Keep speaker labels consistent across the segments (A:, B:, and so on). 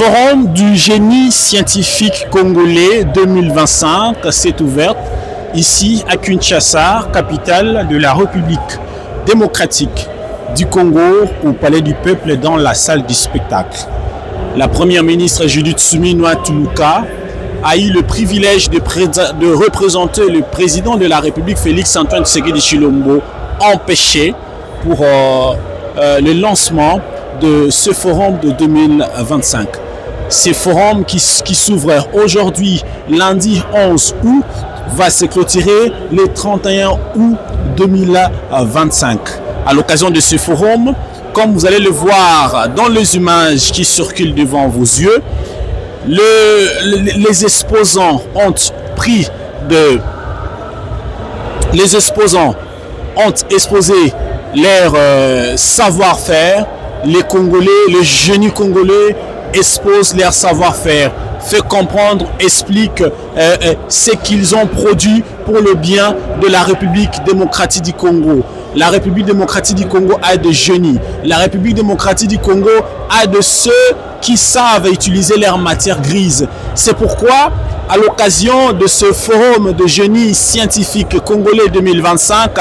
A: Forum du génie scientifique congolais 2025 s'est ouvert ici à Kinshasa, capitale de la République démocratique du Congo, au Palais du Peuple, dans la salle du spectacle. La première ministre Judith Suminwa Tuluka a eu le privilège de représenter le président de la République, Félix Antoine Tshisekedi Tshilombo, empêché pour le lancement de ce forum de 2025. Ce forum qui s'ouvre aujourd'hui, lundi 11 août, va se clôturer le 31 août 2025. À l'occasion de ce forum, comme vous allez le voir dans les images qui circulent devant vos yeux, les exposants ont exposé leur savoir-faire. Les Congolais, le génie congolais expose leur savoir-faire, fait comprendre, explique ce qu'ils ont produit pour le bien de la République démocratique du Congo. La République démocratique du Congo a des génies. La République démocratique du Congo a de ceux qui savent utiliser leur matière grise. C'est pourquoi, à l'occasion de ce forum de génie scientifique congolais 2025,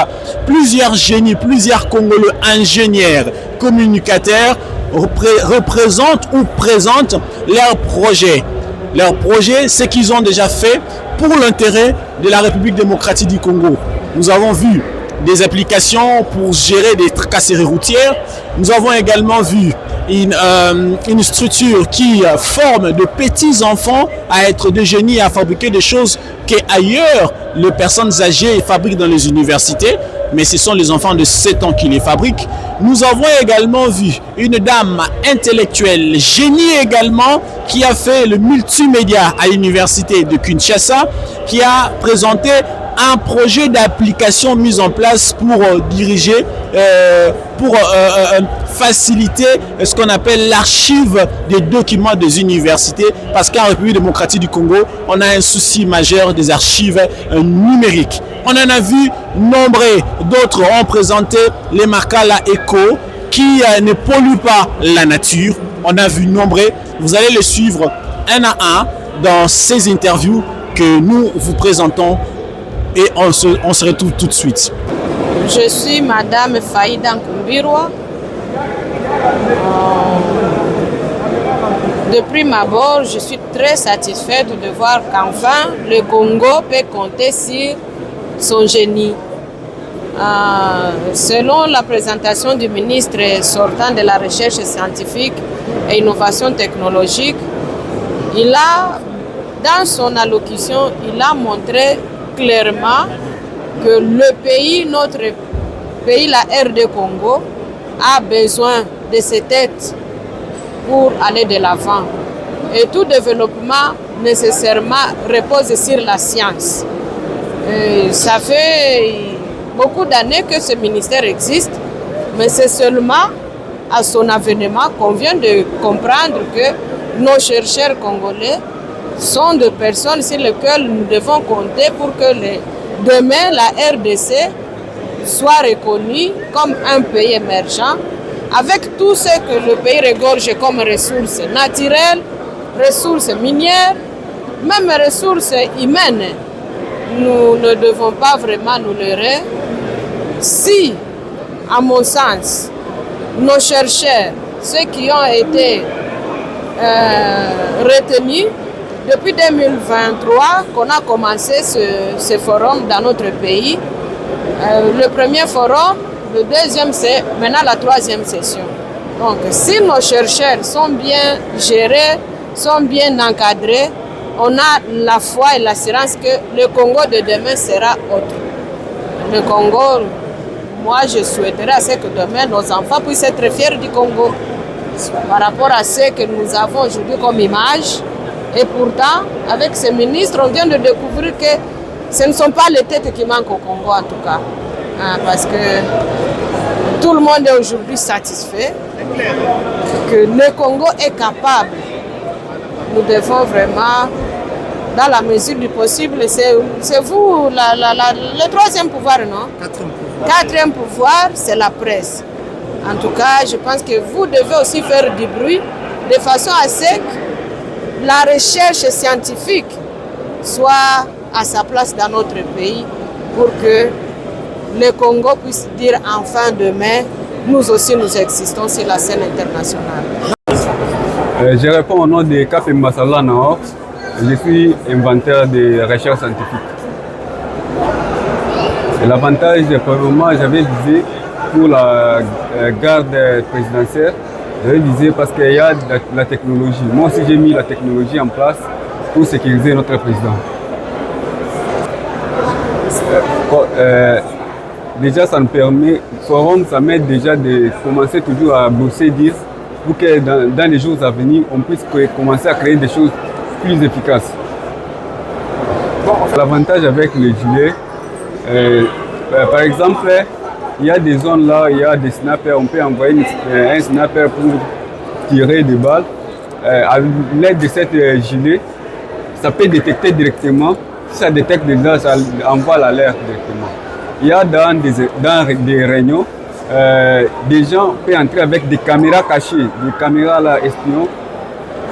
A: plusieurs génies, plusieurs Congolais ingénieurs, communicateurs représentent ou présentent leurs projets. Leurs projets, ce qu'ils ont déjà fait pour l'intérêt de la République démocratique du Congo. Nous avons vu des applications pour gérer des tracasseries routières. Nous avons également vu une structure qui forme de petits enfants à être des génies, à fabriquer des choses qu'ailleurs les personnes âgées fabriquent dans les universités, mais ce sont les enfants de 7 ans qui les fabriquent. Nous avons également vu une dame intellectuelle, génie également, qui a fait le multimédia à l'université de Kinshasa, qui a présenté un projet d'application mis en place pour diriger, pour faciliter ce qu'on appelle l'archive des documents des universités, parce qu'en République démocratique du Congo, on a un souci majeur des archives numériques. On en a vu nombreux, d'autres ont présenté les Makala Eco qui ne polluent pas la nature. On a vu nombreux, vous allez les suivre un à un dans ces interviews que nous vous présentons. Et on se retrouve tout de suite.
B: Je suis Madame Faïda Nkumbirwa. De prime abord, je suis très satisfaite de voir qu'enfin le Congo peut compter sur son génie. Selon la présentation du ministre sortant de la Recherche scientifique et innovation technologique, il a, dans son allocution, il a montré clairement que le pays, notre pays, la RD Congo, a besoin de ses têtes pour aller de l'avant. Et tout développement nécessairement repose sur la science. Et ça fait beaucoup d'années que ce ministère existe, mais c'est seulement à son avènement qu'on vient de comprendre que nos chercheurs congolais sont des personnes sur lesquelles nous devons compter pour que demain la RDC soit reconnue comme un pays émergent avec tout ce que le pays regorge comme ressources naturelles, ressources minières, même ressources humaines. Nous ne devons pas vraiment nous leurrer. Si, à mon sens, nos chercheurs, ceux qui ont été retenus, depuis 2023 qu'on a commencé ce forum dans notre pays. Le premier forum, le deuxième, c'est maintenant la troisième session. Donc si nos chercheurs sont bien gérés, sont bien encadrés, on a la foi et l'assurance que le Congo de demain sera autre. Le Congo, moi je souhaiterais à ce que demain nos enfants puissent être fiers du Congo par rapport à ce que nous avons aujourd'hui comme image. Et pourtant, avec ces ministres, on vient de découvrir que ce ne sont pas les têtes qui manquent au Congo en tout cas. Parce que tout le monde est aujourd'hui satisfait que le Congo est capable. Nous devons vraiment, dans la mesure du possible, c'est vous, le troisième pouvoir, non? Quatrième pouvoir, c'est la presse. En tout cas, je pense que vous devez aussi faire du bruit de façon à ce la recherche scientifique soit à sa place dans notre pays pour que le Congo puisse dire enfin demain, nous aussi nous existons sur la scène internationale.
C: Je réponds au nom de Cap Mbassala Nord. Je suis inventeur de recherche scientifique. L'avantage, premièrement, j'avais visé pour la garde présidentielle, j'avais visé parce qu'il y a de la technologie. Moi aussi, j'ai mis la technologie en place pour sécuriser notre président. Déjà, ça nous permet, Forum, ça m'aide déjà de commencer toujours à bosser, dire, pour que dans les jours à venir, on puisse commencer à créer des choses plus efficaces. L'avantage avec le gilet, par exemple, il y a des zones là, il y a des snappers, on peut envoyer un snapper pour tirer des balles. À l'aide de cette gilet, ça peut détecter directement. Si ça détecte déjà, ça envoie l'alerte directement. Il y a dans des réunions, des gens peuvent entrer avec des caméras cachées, des caméras là, espions.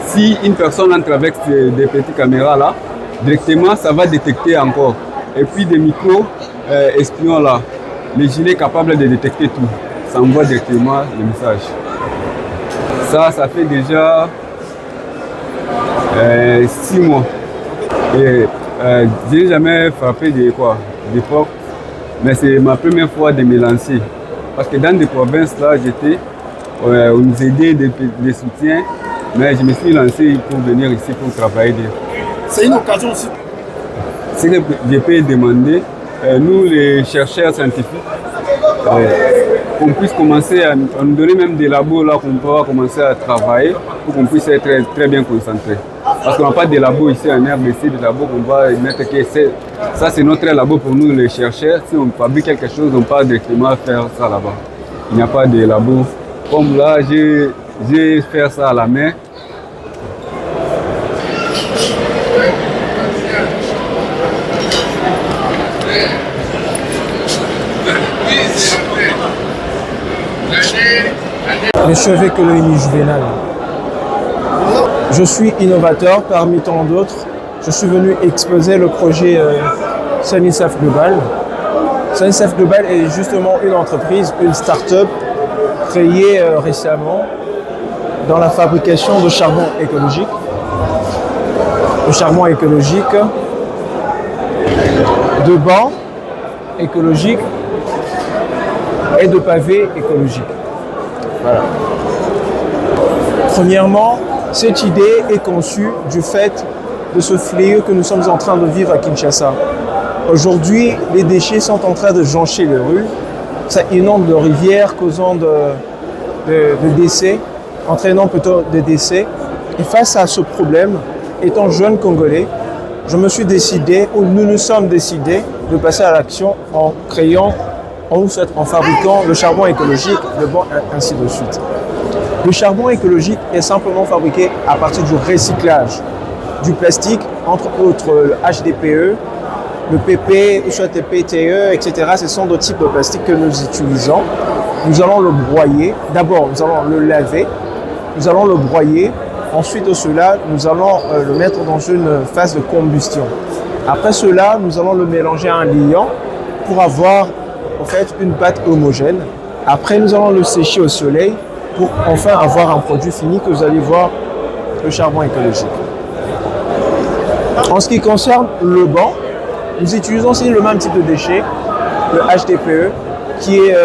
C: Si une personne entre avec des petites caméras là, directement ça va détecter encore. Et puis des micros espions là, les gilets capables de détecter tout. Ça envoie directement le message. Ça fait déjà 6 mois. Et je n'ai jamais frappé des portes, mais c'est ma première fois de me lancer. Parce que dans des provinces là, on nous aidait des soutiens, mais je me suis lancé pour venir ici pour travailler.
D: C'est une occasion aussi.
C: Ce que je peux demander, nous les chercheurs scientifiques, qu'on puisse commencer à nous donner même des labos là qu'on peut commencer à travailler pour qu'on puisse être très bien concentré. Parce qu'on n'a pas de labo ici en RDC, des labos qu'on va mettre que ça c'est notre labo pour nous les chercheurs. Si on fabrique quelque chose, on part directement faire ça là-bas. Il n'y a pas de labo. Comme là, j'ai fait ça à la main.
E: Monsieur Vécoloini Juvenal. Je suis innovateur parmi tant d'autres. Je suis venu exposer le projet SONISAF Global. SONISAF Global est justement une entreprise, une start-up créée récemment dans la fabrication de charbon écologique. Le charbon écologique, de bancs écologiques et de pavés écologiques. Voilà. Premièrement, cette idée est conçue du fait de ce fléau que nous sommes en train de vivre à Kinshasa. Aujourd'hui, les déchets sont en train de joncher les rues. Ça inonde les rivières, causant de décès, entraînant plutôt des décès. Et face à ce problème, étant jeune Congolais, je me suis décidé, ou nous nous sommes décidés, de passer à l'action en créant, en fabriquant le charbon écologique, le banc, ainsi de suite. Le charbon écologique est simplement fabriqué à partir du recyclage du plastique, entre autres le HDPE, le PP, soit le PTE, etc. Ce sont d'autres types de plastique que nous utilisons. Nous allons le broyer. D'abord, nous allons le laver. Nous allons le broyer. Ensuite de cela, nous allons le mettre dans une phase de combustion. Après cela, nous allons le mélanger à un liant pour avoir en fait une pâte homogène. Après, nous allons le sécher au soleil pour enfin avoir un produit fini que vous allez voir, le charbon écologique. En ce qui concerne le banc, nous utilisons aussi le même type de déchet, le HDPE, qui est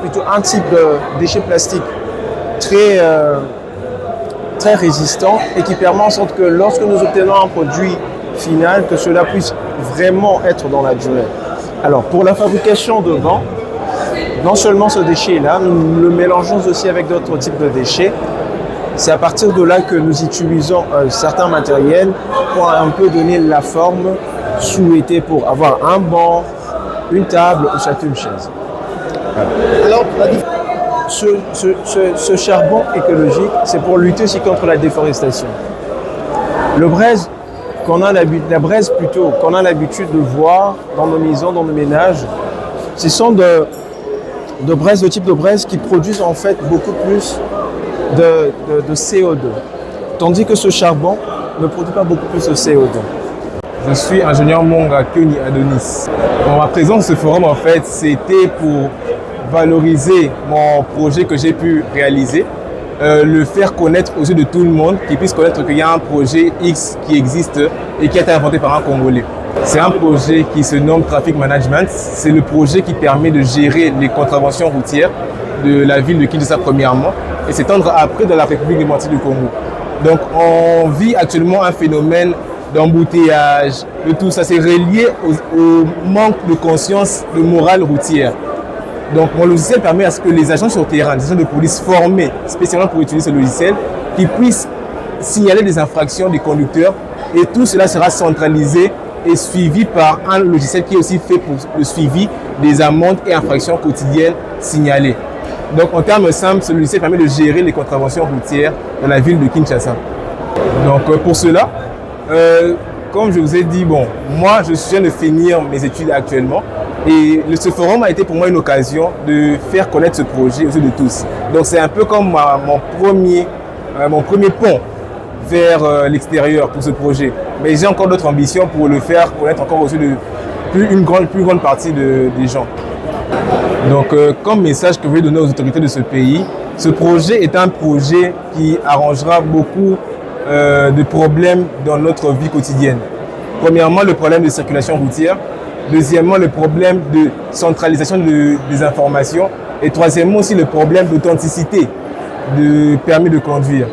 E: plutôt un type de déchet plastique très résistant et qui permet en sorte que lorsque nous obtenons un produit final, que cela puisse vraiment être dans la durée. Alors, pour la fabrication de bancs, non seulement ce déchet-là, nous le mélangeons aussi avec d'autres types de déchets. C'est à partir de là que nous utilisons certains matériels pour un peu donner la forme souhaitée pour avoir un banc, une table ou soit une chaise. Voilà. Alors, ce charbon écologique, c'est pour lutter aussi contre la déforestation. Le braise qu'on a l'habitude de voir dans nos maisons, dans nos ménages, ce sont de type de braise qui produisent en fait beaucoup plus de CO2. tandis que ce charbon ne produit pas beaucoup plus de CO2. Je suis ingénieur Monga Kyoni Adonis. Bon, ma présence à ce forum, en fait, c'était pour valoriser mon projet que j'ai pu réaliser, le faire connaître aux yeux de tout le monde, qu'ils puissent connaître qu'il y a un projet X qui existe et qui a été inventé par un Congolais. C'est un projet qui se nomme Traffic Management. C'est le projet qui permet de gérer les contraventions routières de la ville de Kinshasa premièrement et s'étendre après dans la République démocratique du Congo. Donc on vit actuellement un phénomène d'embouteillage, de tout ça, c'est relié au manque de conscience, de morale routière. Donc mon logiciel permet à ce que les agents sur terrain, les agents de police formés spécialement pour utiliser ce logiciel, qui puissent signaler des infractions des conducteurs et tout cela sera centralisé et suivi par un logiciel qui est aussi fait pour le suivi des amendes et infractions quotidiennes signalées. Donc en termes simples, ce logiciel permet de gérer les contraventions routières dans la ville de Kinshasa. Donc pour cela, comme je vous ai dit, bon, moi je viens de finir mes études actuellement et ce forum a été pour moi une occasion de faire connaître ce projet aux yeux de tous. Donc c'est un peu comme mon premier pont vers l'extérieur pour ce projet. Mais j'ai encore d'autres ambitions pour le faire connaître encore aux yeux de plus grande partie des gens. Donc comme message que je vais donner aux autorités de ce pays, ce projet est un projet qui arrangera beaucoup de problèmes dans notre vie quotidienne. Premièrement, le problème de circulation routière. Deuxièmement, le problème de centralisation des informations. Et troisièmement aussi le problème d'authenticité de permis de conduire.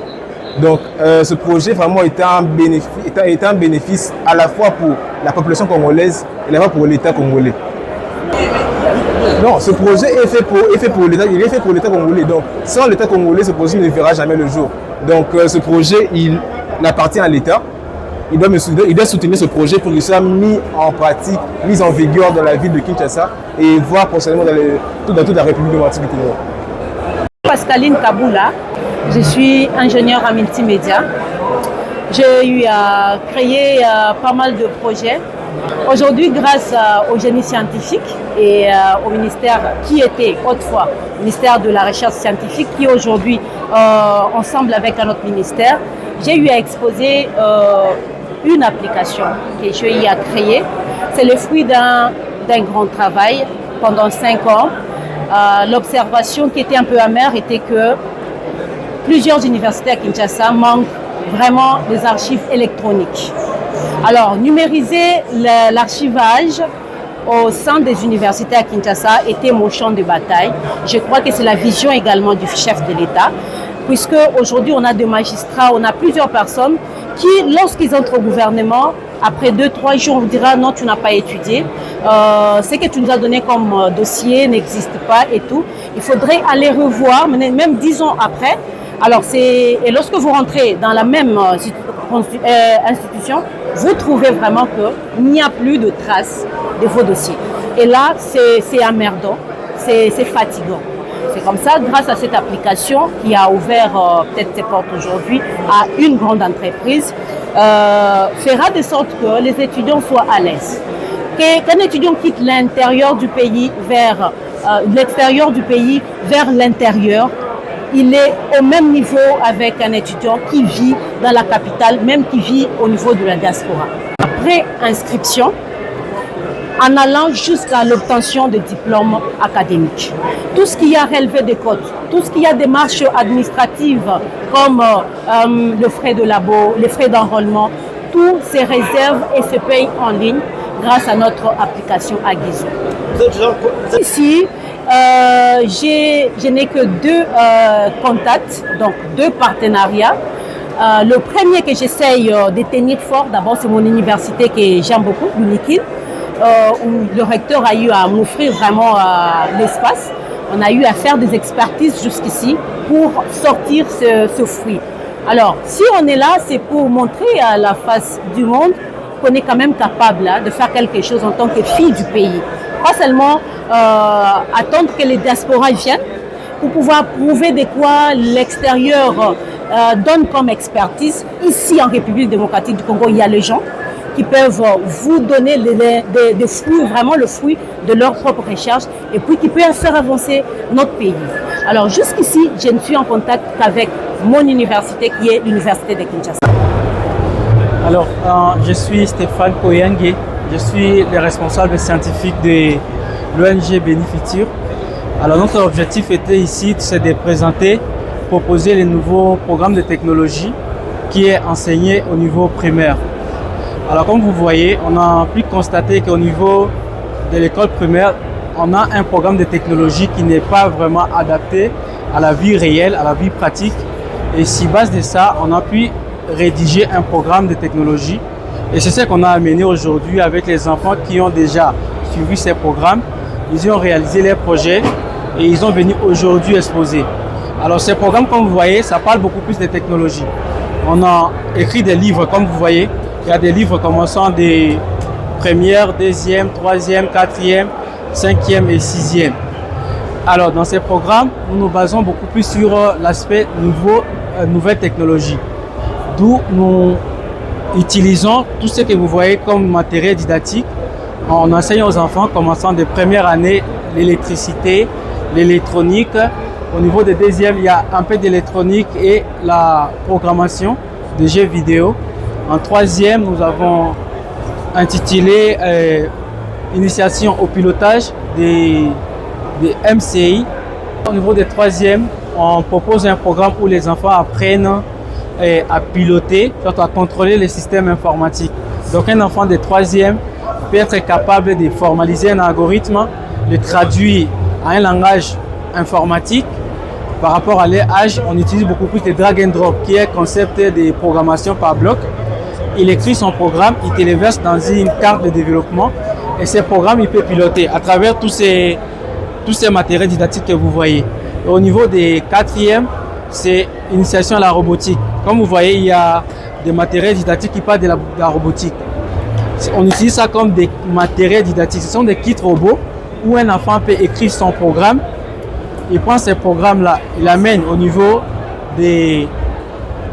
E: Donc ce projet vraiment est un bénéfice à la fois pour la population congolaise et à la fois pour l'État congolais. Non, ce projet est fait pour l'État, il est fait pour l'État congolais. Donc sans l'État congolais, ce projet ne verra jamais le jour. Donc ce projet, il appartient à l'État. Il doit soutenir ce projet pour qu'il soit mis en pratique, mis en vigueur dans la ville de Kinshasa et voire prochainement dans toute la République démocratique du Congo.
F: Pascaline Kaboula, je suis ingénieure en multimédia. J'ai eu à créer pas mal de projets. Aujourd'hui, grâce au génie scientifique et au ministère qui était autrefois ministère de la recherche scientifique, qui aujourd'hui, ensemble avec un autre ministère, j'ai eu à exposer une application que j'ai eu à créer. C'est le fruit d'un grand travail pendant 5 ans. L'observation qui était un peu amère était que plusieurs universités à Kinshasa manquent vraiment des archives électroniques. Alors, numériser l'archivage au sein des universités à Kinshasa était mon champ de bataille. Je crois que c'est la vision également du chef de l'État, puisque aujourd'hui on a des magistrats, on a plusieurs personnes qui, lorsqu'ils entrent au gouvernement, après 2-3 jours, on dira non, tu n'as pas étudié. Ce que tu nous as donné comme dossier n'existe pas et tout. Il faudrait aller revoir, même 10 ans après. Alors et lorsque vous rentrez dans la même institution, vous trouvez vraiment qu'il n'y a plus de traces de vos dossiers. Et là, c'est emmerdant, c'est fatigant. C'est comme ça, grâce à cette application qui a ouvert peut-être ses portes aujourd'hui à une grande entreprise, fera de sorte que les étudiants soient à l'aise. Qu'un étudiant quitte l'intérieur du pays vers l'extérieur du pays vers l'intérieur, il est au même niveau avec un étudiant qui vit dans la capitale, même qui vit au niveau de la diaspora. Après inscription, en allant jusqu'à l'obtention de diplômes académiques. Tout ce qui a relevé des codes, tout ce qui a des démarches administratives comme le frais de labo, les frais d'enrôlement, tout se réserve et se paye en ligne grâce à notre application Agizo. Ici, je n'ai que 2 contacts, donc 2 partenariats. Le premier que j'essaye de tenir fort, d'abord c'est mon université que j'aime beaucoup, l'UNIKIL, où le recteur a eu à m'offrir vraiment l'espace. On a eu à faire des expertises jusqu'ici pour sortir ce fruit. Alors, si on est là, c'est pour montrer à la face du monde qu'on est quand même capable de faire quelque chose en tant que fille du pays. Pas seulement attendre que les diasporas viennent pour pouvoir prouver de quoi l'extérieur donne comme expertise. Ici, en République démocratique du Congo, il y a les gens qui peuvent vous donner des fruits, vraiment le fruit de leur propre recherche, et puis qui peuvent faire avancer notre pays. Alors jusqu'ici, je ne suis en contact qu'avec mon université qui est l'université de Kinshasa.
G: Alors, je suis Stéphane Koyangue, je suis le responsable scientifique de l'ONG Bénéfiture. Alors notre objectif était ici, c'est de présenter, proposer les nouveaux programmes de technologie qui est enseigné au niveau primaire. Alors comme vous voyez, on a pu constater qu'au niveau de l'école primaire, on a un programme de technologie qui n'est pas vraiment adapté à la vie réelle, à la vie pratique. Et sur base de ça, on a pu rédiger un programme de technologie. Et c'est ce qu'on a amené aujourd'hui avec les enfants qui ont déjà suivi ces programmes. Ils ont réalisé leurs projets et ils ont venu aujourd'hui exposer. Alors ces programmes, comme vous voyez, ça parle beaucoup plus de technologie. On a écrit des livres, comme vous voyez. Il y a des livres commençant des première, deuxième, troisième, quatrième, cinquième et sixième. Alors dans ces programmes, nous nous basons beaucoup plus sur l'aspect nouvelle technologie. D'où nous utilisons tout ce que vous voyez comme matériel didactique. On enseigne aux enfants, commençant de première année, l'électricité, l'électronique. Au niveau de deuxième, il y a un peu d'électronique et la programmation des jeux vidéo. En troisième, nous avons intitulé Initiation au pilotage des MCI. Au niveau des troisième, on propose un programme où les enfants apprennent à piloter, surtout à contrôler les systèmes informatiques. Donc un enfant de troisième peut être capable de formaliser un algorithme, le traduire à un langage informatique. Par rapport à l'âge, on utilise beaucoup plus de drag and drop, qui est un concept de programmation par bloc. Il écrit son programme, il te le verse dans une carte de développement et ce programme, il peut piloter à travers tous ces matériels didactiques que vous voyez. Et au niveau des quatrièmes, c'est initiation à la robotique. Comme vous voyez, il y a des matériels didactiques qui parlent de la robotique. On utilise ça comme des matériels didactiques. Ce sont des kits robots où un enfant peut écrire son programme. Il prend ces programmes-là, il l'amène au niveau de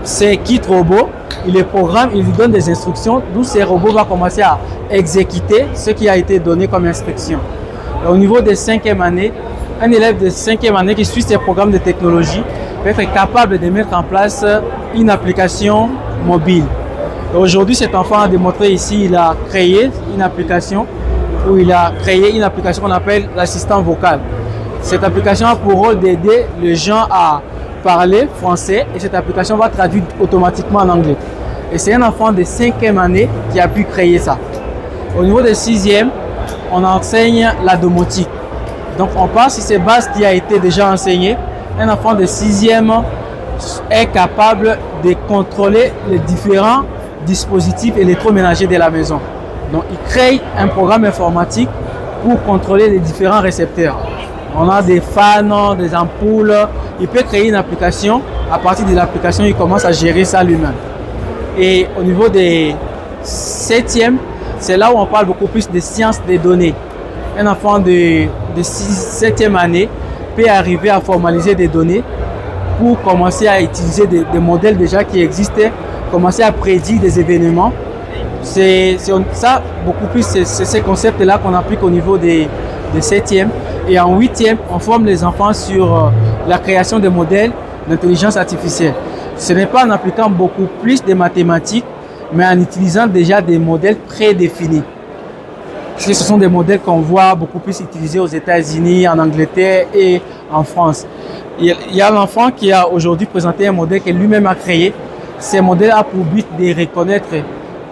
G: ces kits robots, il les programme, il lui donne des instructions, d'où ces robots vont commencer à exécuter ce qui a été donné comme instruction. Et au niveau de 5e année, un élève de 5e année qui suit ces programmes de technologie peut être capable de mettre en place une application mobile. Aujourd'hui, cet enfant a démontré ici, il a créé une application qu'on appelle l'assistant vocal. Cette application a pour rôle d'aider les gens à parler français et cette application va traduire automatiquement en anglais. Et c'est un enfant de 5e année qui a pu créer ça. Au niveau de 6e, on enseigne la domotique. Donc on part sur ces bases qui a été déjà enseignées. Un enfant de 6e est capable de contrôler les différents dispositifs électroménagers de la maison. Donc il crée un programme informatique pour contrôler les différents récepteurs. On a des fans, des ampoules. Il peut créer une application. À partir de l'application, il commence à gérer ça lui-même. Et au niveau des 7e, c'est là où on parle beaucoup plus de sciences des données. Un enfant de 7e année peut arriver à formaliser des données pour commencer à utiliser des modèles déjà qui existaient, commencer à prédire des événements. C'est ça, beaucoup plus, c'est ces concepts-là qu'on applique au niveau des 7e. Et en 8e, on forme les enfants sur la création de modèles d'intelligence artificielle. Ce n'est pas en appliquant beaucoup plus de mathématiques, mais en utilisant déjà des modèles prédéfinis. Ce sont des modèles qu'on voit beaucoup plus utilisés aux États-Unis, en Angleterre et en France. Il y a l'enfant qui a aujourd'hui présenté un modèle que lui-même a créé. Ce modèle a pour but de reconnaître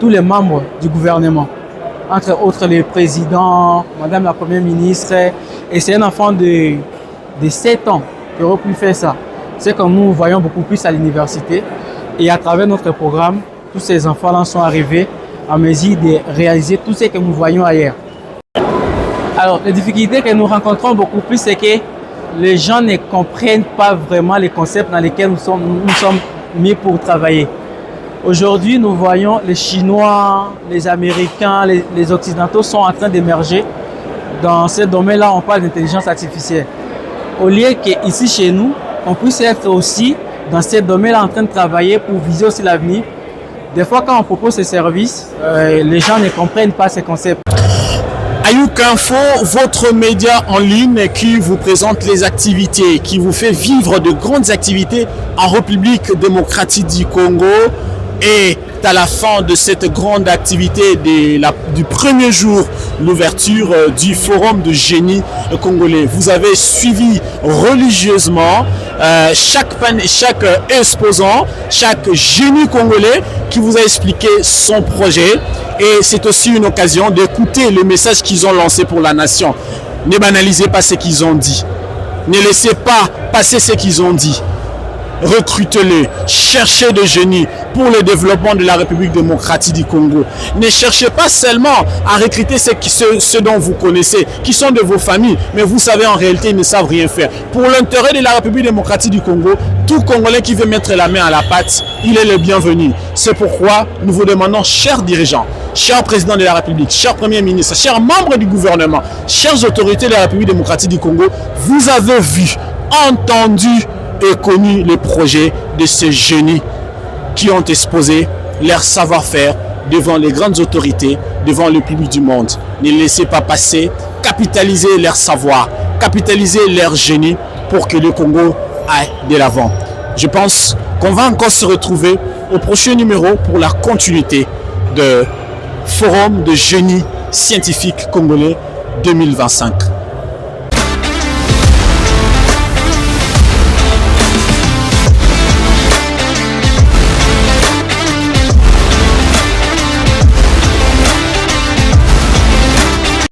G: tous les membres du gouvernement, entre autres le président, madame la première ministre. Et c'est un enfant de 7 ans qui aurait pu faire ça. C'est comme nous voyons beaucoup plus à l'université. Et à travers notre programme, tous ces enfants-là sont arrivés à mesure de réaliser tout ce que nous voyons ailleurs. Alors, les difficultés que nous rencontrons beaucoup plus, c'est que les gens ne comprennent pas vraiment les concepts dans lesquels nous sommes mis pour travailler. Aujourd'hui, nous voyons les Chinois, les Américains, les Occidentaux sont en train d'émerger. Dans ce domaine-là, on parle d'intelligence artificielle. Au lieu qu'ici, chez nous, on puisse être aussi dans ce domaine-là en train de travailler pour viser aussi l'avenir. Des fois, quand on propose ces services, les gens ne comprennent pas ces concepts.
A: Ayouk Info, votre média en ligne qui vous présente les activités, qui vous fait vivre de grandes activités en République démocratique du Congo. Et à la fin de cette grande activité du premier jour, l'ouverture du forum de génie congolais. Vous avez suivi religieusement chaque exposant, chaque génie congolais qui vous a expliqué son projet. Et c'est aussi une occasion d'écouter le message qu'ils ont lancé pour la nation. Ne banalisez pas ce qu'ils ont dit. Ne laissez pas passer ce qu'ils ont dit. Recrutez-les, cherchez des génies pour le développement de la République démocratique du Congo. Ne cherchez pas seulement à recruter ceux dont vous connaissez, qui sont de vos familles, mais vous savez en réalité ils ne savent rien faire. Pour l'intérêt de la République démocratique du Congo, tout Congolais qui veut mettre la main à la pâte, il est le bienvenu. C'est pourquoi nous vous demandons, chers dirigeants, chers présidents de la République, chers premiers ministres, chers membres du gouvernement, chères autorités de la République démocratique du Congo, vous avez vu, entendu et connu les projets de ces génies qui ont exposé leur savoir-faire devant les grandes autorités, devant le public du monde. Ne laissez pas passer, capitalisez leur savoir, capitalisez leur génie pour que le Congo aille de l'avant. Je pense qu'on va encore se retrouver au prochain numéro pour la continuité de Forum de génie scientifique congolais 2025.